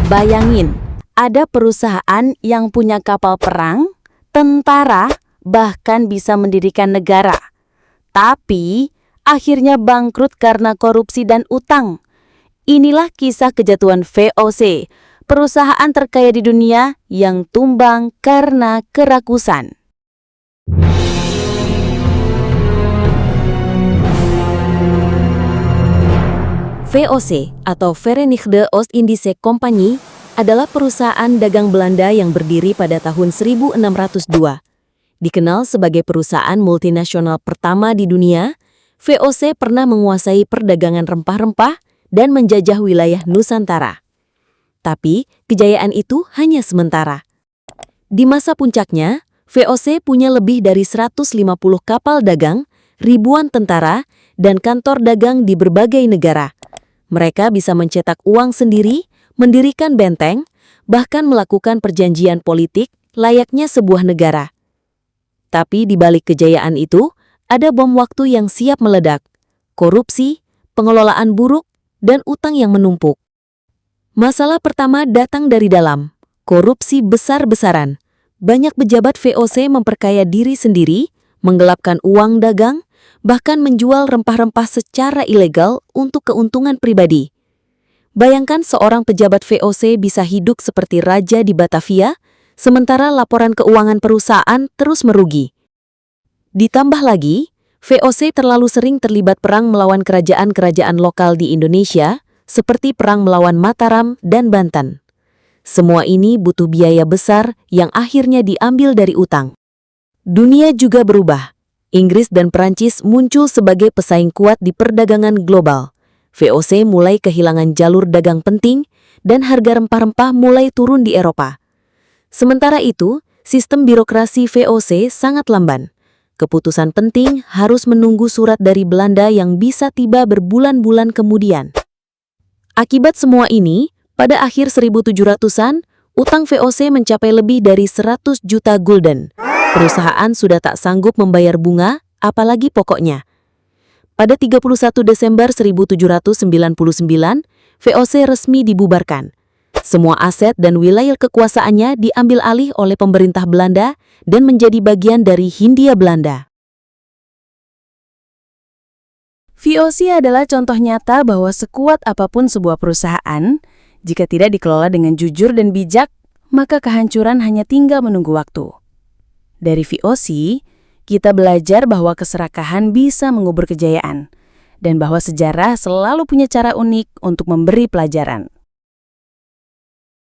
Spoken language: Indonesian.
Bayangin, ada perusahaan yang punya kapal perang, tentara, bahkan bisa mendirikan negara. Tapi, akhirnya bangkrut karena korupsi dan utang. Inilah kisah kejatuhan VOC, perusahaan terkaya di dunia yang tumbang karena kerakusan. VOC atau Verenigde Oost-Indische Compagnie adalah perusahaan dagang Belanda yang berdiri pada tahun 1602. Dikenal sebagai perusahaan multinasional pertama di dunia, VOC pernah menguasai perdagangan rempah-rempah dan menjajah wilayah Nusantara. Tapi, kejayaan itu hanya sementara. Di masa puncaknya, VOC punya lebih dari 150 kapal dagang, ribuan tentara, dan kantor dagang di berbagai negara. Mereka bisa mencetak uang sendiri, mendirikan benteng, bahkan melakukan perjanjian politik layaknya sebuah negara. Tapi di balik kejayaan itu, ada bom waktu yang siap meledak. Korupsi, pengelolaan buruk, dan utang yang menumpuk. Masalah pertama datang dari dalam. Korupsi besar-besaran. Banyak pejabat VOC memperkaya diri sendiri, menggelapkan uang dagang, bahkan menjual rempah-rempah secara ilegal untuk keuntungan pribadi. Bayangkan seorang pejabat VOC bisa hidup seperti raja di Batavia, sementara laporan keuangan perusahaan terus merugi. Ditambah lagi, VOC terlalu sering terlibat perang melawan kerajaan-kerajaan lokal di Indonesia, seperti perang melawan Mataram dan Banten. Semua ini butuh biaya besar yang akhirnya diambil dari utang. Dunia juga berubah. Inggris dan Perancis muncul sebagai pesaing kuat di perdagangan global. VOC mulai kehilangan jalur dagang penting dan harga rempah-rempah mulai turun di Eropa. Sementara itu, sistem birokrasi VOC sangat lamban. Keputusan penting harus menunggu surat dari Belanda yang bisa tiba berbulan-bulan kemudian. Akibat semua ini, pada akhir 1700-an, utang VOC mencapai lebih dari 100 juta gulden. Perusahaan sudah tak sanggup membayar bunga, apalagi pokoknya. Pada 31 Desember 1799, VOC resmi dibubarkan. Semua aset dan wilayah kekuasaannya diambil alih oleh pemerintah Belanda dan menjadi bagian dari Hindia Belanda. VOC adalah contoh nyata bahwa sekuat apapun sebuah perusahaan, jika tidak dikelola dengan jujur dan bijak, maka kehancuran hanya tinggal menunggu waktu. Dari VOC, kita belajar bahwa keserakahan bisa mengubur kejayaan, dan bahwa sejarah selalu punya cara unik untuk memberi pelajaran.